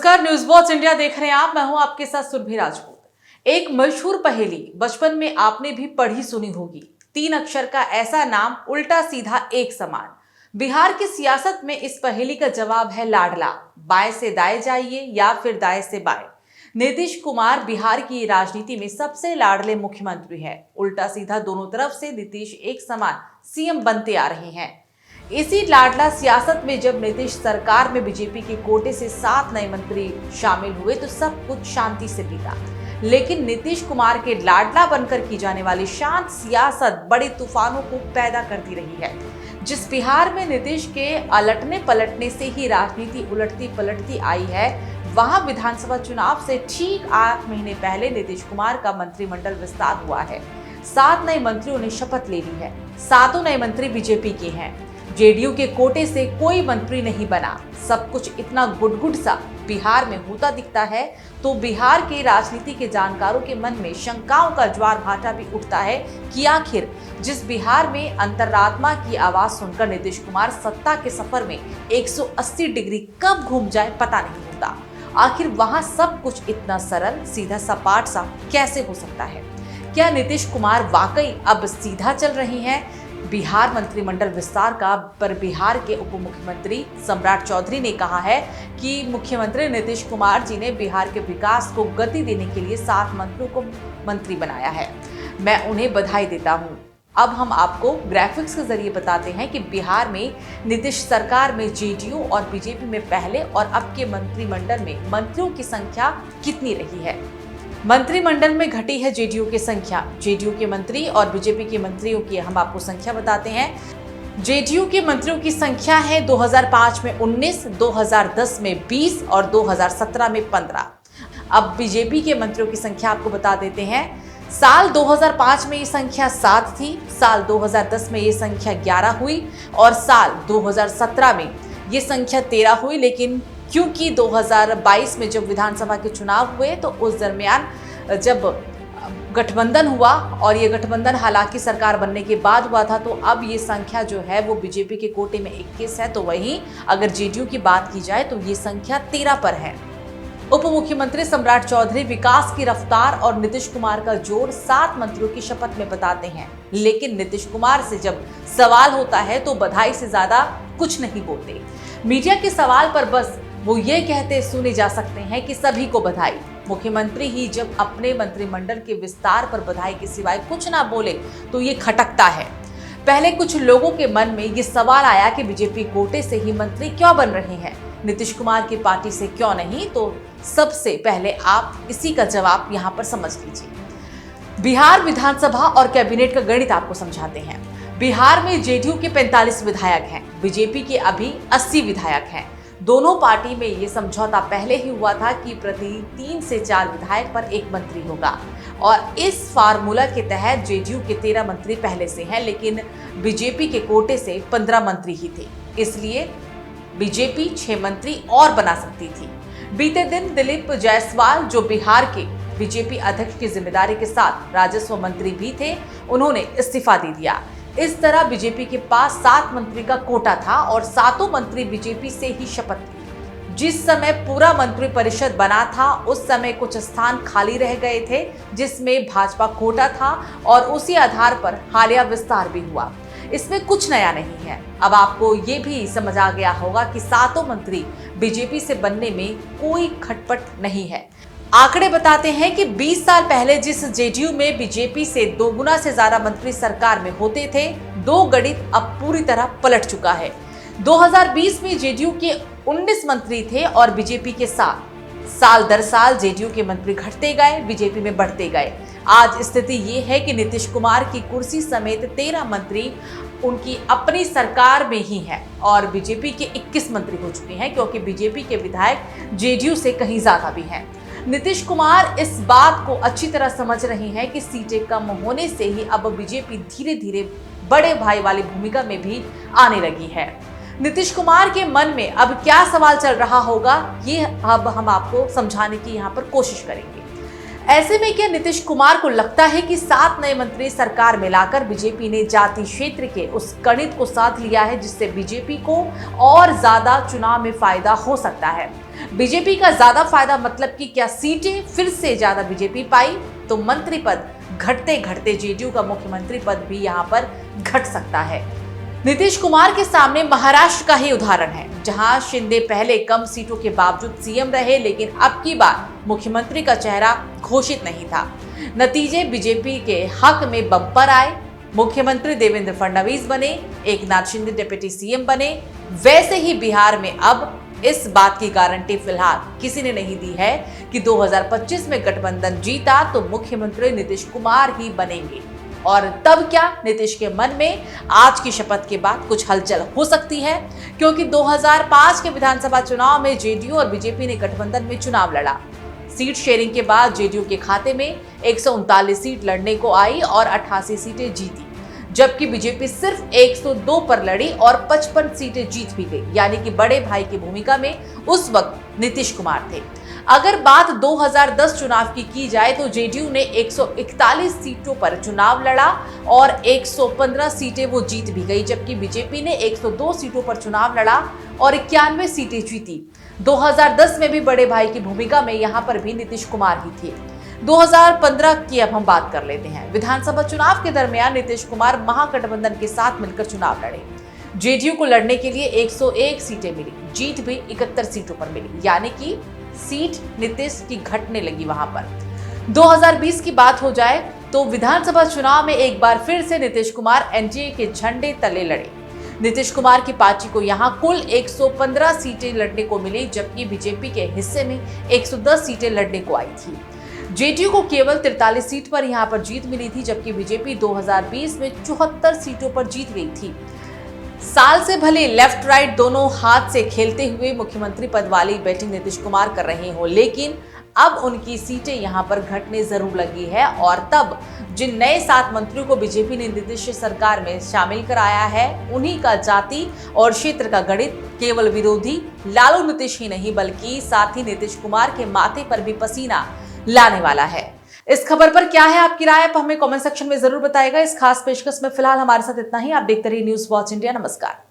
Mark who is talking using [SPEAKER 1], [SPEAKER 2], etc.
[SPEAKER 1] नमस्कार, news watch India देख रहे हैं आप। मैं हूं आपके साथ सुरभि राजपूत। एक मशहूर पहेली बचपन में आपने भी पढ़ी सुनी होगी। 3 अक्षर का ऐसा नाम, उल्टा सीधा एक समान। बिहार की सियासत में इस पहेली का जवाब है लाडला। बाएं से दाएं जाइए या फिर दाएं से बाएं। नीतीश कुमार बिहार की राजनीति में सबसे लाडले मुख्यमंत्री हैं। उल्टा सीधा दोनों तरफ से नीतीश एक समान सीएम बनते आ रहे हैं। इसी लाडला सियासत में जब नीतीश सरकार में बीजेपी के कोटे से 7 नए मंत्री शामिल हुए तो सब कुछ शांति से बीता। लेकिन नीतीश कुमार के लाडला बनकर की जाने वाली शांत सियासत बड़े तूफानों को पैदा करती रही है। जिस बिहार में नीतीश के अलटने पलटने से ही राजनीति उलटती पलटती आई है, वहां विधानसभा चुनाव से ठीक 8 महीने पहले नीतीश कुमार का मंत्रिमंडल विस्तार हुआ है। 7 नए मंत्रियों ने शपथ ले ली है। 7 नए मंत्री बीजेपी के हैं। जेडीयू के कोटे से कोई मंत्री नहीं बना। सब कुछ इतना गुडगुड सा बिहार में होता दिखता है तो बिहार के राजनीति के जानकारों के मन में शंकाओं का ज्वार भाटा भी उठता है कि आखिर जिस बिहार में अंतरात्मा की आवाज सुनकर नीतीश कुमार सत्ता के सफर में 180 डिग्री कब घूम जाए पता नहीं होता। आखिर वहां सब कुछ इतना सरल सीधा सपाट सा कैसे हो सकता है? क्या नीतीश कुमार वाकई अब सीधा चल रही हैं? बिहार मंत्रिमंडल विस्तार का पर बिहार के उप मुख्यमंत्री सम्राट चौधरी ने कहा है कि मुख्यमंत्री नीतीश कुमार जी ने बिहार के विकास को गति देने के लिए 7 मंत्रियों को मंत्री बनाया है। मैं उन्हें बधाई देता हूं। अब हम आपको ग्राफिक्स के जरिए बताते हैं कि बिहार में नीतीश सरकार में जेडीयू और बीजेपी में पहले और अब के मंत्रिमंडल में मंत्रियों की संख्या कितनी रही है। मंत्रिमंडल में घटी है जेडीयू की संख्या। जेडीयू के मंत्री और बीजेपी के मंत्रियों की हम आपको संख्या बताते हैं। जेडीयू के मंत्रियों की संख्या है 2005 में 19, 2010 में 20 और 2017 में 15। अब बीजेपी के मंत्रियों की संख्या आपको बता देते हैं। साल 2005 में ये संख्या 7 थी, साल 2010 में ये संख्या 11 हुई और साल 2017 में ये संख्या 13 हुई। लेकिन क्योंकि 2022 में जब विधानसभा के चुनाव हुए तो उस दरमियान जब गठबंधन हुआ और ये गठबंधन हालांकि सरकार बनने के बाद हुआ था, तो अब ये संख्या जो है वो बीजेपी के कोटे में 21 है। तो वहीं अगर जेडीयू की बात की जाए तो ये संख्या 13 पर है। उप मुख्यमंत्री सम्राट चौधरी विकास की रफ्तार और नीतीश कुमार का जोड़ 7 मंत्रियों की शपथ में बताते हैं। लेकिन नीतीश कुमार से जब सवाल होता है तो बधाई से ज्यादा कुछ नहीं बोलते। मीडिया के सवाल पर बस वो ये कहते सुने जा सकते हैं कि सभी को बधाई। मुख्यमंत्री ही जब अपने मंत्रिमंडल के विस्तार पर बधाई के सिवाय कुछ ना बोले तो ये खटकता है। पहले कुछ लोगों के मन में ये सवाल आया कि बीजेपी कोटे से ही मंत्री क्यों बन रहे हैं, नीतीश कुमार की पार्टी से क्यों नहीं। तो सबसे पहले आप इसी का जवाब यहाँ पर समझ लीजिए। बिहार विधानसभा और कैबिनेट का गणित आपको समझाते हैं। बिहार में जेडीयू के 45 विधायक हैं, बीजेपी के अभी 80 विधायक हैं। दोनों पार्टी में ये समझौता पहले ही हुआ था कि प्रति 3 से 4 विधायक पर 1 मंत्री होगा और इस फार्मूला के तहत जेडीयू के 13 मंत्री पहले से हैं, लेकिन बीजेपी के कोटे से 15 मंत्री ही थे। इसलिए बीजेपी 6 मंत्री और बना सकती थी। बीते दिन दिलीप जायसवाल, जो बिहार के बीजेपी अध्यक्ष की जिम्मेदारी के साथ राजस्व मंत्री भी थे, उन्होंने इस्तीफा दे दिया। इस तरह बीजेपी के पास 7 मंत्री का कोटा था और 7 मंत्री बीजेपी से ही शपथ ली। जिस समय पूरा मंत्री परिषद बना था उस समय कुछ स्थान खाली रह गए थे जिसमें भाजपा कोटा था और उसी आधार पर हालिया विस्तार भी हुआ। इसमें कुछ नया नहीं है। अब आपको ये भी समझ आ गया होगा कि 7 मंत्री बीजेपी से बनने में कोई खटपट नहीं है। आंकड़े बताते हैं कि 20 साल पहले जिस जेडीयू में बीजेपी से 2 गुना से ज्यादा मंत्री सरकार में होते थे, 2 गणित अब पूरी तरह पलट चुका है। 2020 में जेडीयू के 19 मंत्री थे और बीजेपी के 7। साल दर साल जेडीयू के मंत्री घटते गए, बीजेपी में बढ़ते गए। आज स्थिति ये है कि नीतीश कुमार की कुर्सी समेत 13 मंत्री उनकी अपनी सरकार में ही है और बीजेपी के 21 मंत्री हो चुके हैं, क्योंकि बीजेपी के विधायक जेडीयू से कहीं ज्यादा भी हैं। नीतीश कुमार इस बात को अच्छी तरह समझ रही हैं कि सीटें कम होने से ही अब बीजेपी धीरे धीरे बड़े भाई वाली भूमिका में भी आने लगी है। नीतीश कुमार के मन में अब क्या सवाल चल रहा होगा, ये अब हम आपको समझाने की यहाँ पर कोशिश करेंगे। ऐसे में क्या नीतीश कुमार को लगता है कि 7 नए मंत्री सरकार में लाकर बीजेपी ने जाति क्षेत्र के उस गणित को साध लिया है जिससे बीजेपी को और ज्यादा चुनाव में फायदा हो सकता है? बीजेपी का ज्यादा फायदा मतलब कि क्या सीटें फिर से ज्यादा बीजेपी पाई तो मंत्री पद घटते घटते जेडीयू का मुख्यमंत्री पद भी यहां पर घट सकता है। नीतीश कुमार के सामने महाराष्ट्र का ही उदाहरण है, जहां शिंदे पहले कम सीटों के बावजूद सीएम रहे, लेकिन अब की बार मुख्यमंत्री का चेहरा घोषित नहीं था। नतीजे बीजेपी के हक में बम्पर आए। मुख्यमंत्री देवेंद्र फडणवीस बने, एकनाथ शिंदे डिप्टी सीएम बने। वैसे ही बिहार में अब इस बात की गारंटी फिलहाल किसी ने नहीं दी है कि 2025 में गठबंधन जीता तो मुख्यमंत्री नीतीश कुमार ही बनेंगे। और तब क्या नीतीश के मन में आज की शपथ के बाद कुछ हलचल हो सकती है, क्योंकि 2005 के विधानसभा चुनाव में जेडीयू और बीजेपी ने गठबंधन में चुनाव लड़ा। सीट शेयरिंग के बाद जेडीयू के खाते में 139 सीट लड़ने को आई और 88 सीटें जीती, जबकि बीजेपी सिर्फ 102 पर लड़ी और 55 सीटें जीत भी गई। यानी कि बड़े भाई की भूमिका में उस वक्त नीतीश कुमार थे। अगर बात 2010 चुनाव की जाए तो जेडीयू ने 141 सीटों पर चुनाव लड़ा और 115 सीटें वो जीत भी गई, जबकि बीजेपी ने 102 सीटों पर चुनाव लड़ा और 91 सीटें जीती। 2010 में भी बड़े भाई की भूमिका में यहां पर भी नीतीश कुमार ही थे। 2015 की अब हम बात कर लेते हैं। विधानसभा चुनाव के दरमियान नीतीश कुमार महागठबंधन के साथ मिलकर चुनाव लड़े। जेडीयू को लड़ने के लिए 101 सीटें मिली, जीत भी 71 सीटों पर मिली, यानी कि सीट नीतीश की घटने लगी वहां पर। 2020 की बात हो जाए तो विधानसभा चुनाव में एक बार फिर से नीतीश कुमार एनडीए के झंडे तले लड़े। नीतीश कुमार की पार्टी को यहां कुल 115 सीटें लड़ने को मिली, जबकि बीजेपी के हिस्से में 110 सीटें लड़ने को आई थी। जेडीयू को केवल 43 सीट पर यहां पर जीत मिली थी, जबकि बीजेपी 2020 में 74 सीटों पर जीत गई थी। साल से भले लेफ्ट राइट दोनों हाथ से खेलते हुए मुख्यमंत्री पद वाली बैटिंग नीतीश कुमार कर रहे हो, लेकिन अब उनकी सीटें यहां पर घटने जरूर लगी है। और तब जिन नए 7 मंत्रियों को बीजेपी ने नीतीश सरकार में शामिल कराया है, उन्हीं का जाति और क्षेत्र का गणित केवल विरोधी लालू नीतीश ही नहीं बल्कि साथ ही नीतीश कुमार के माथे पर भी पसीना लाने वाला है। इस खबर पर क्या है आपकी राय? आप हमें कमेंट सेक्शन में जरूर बताएगा। इस खास पेशकश में फिलहाल हमारे साथ इतना ही। आप देखते रहिए न्यूज़ वॉच इंडिया। नमस्कार।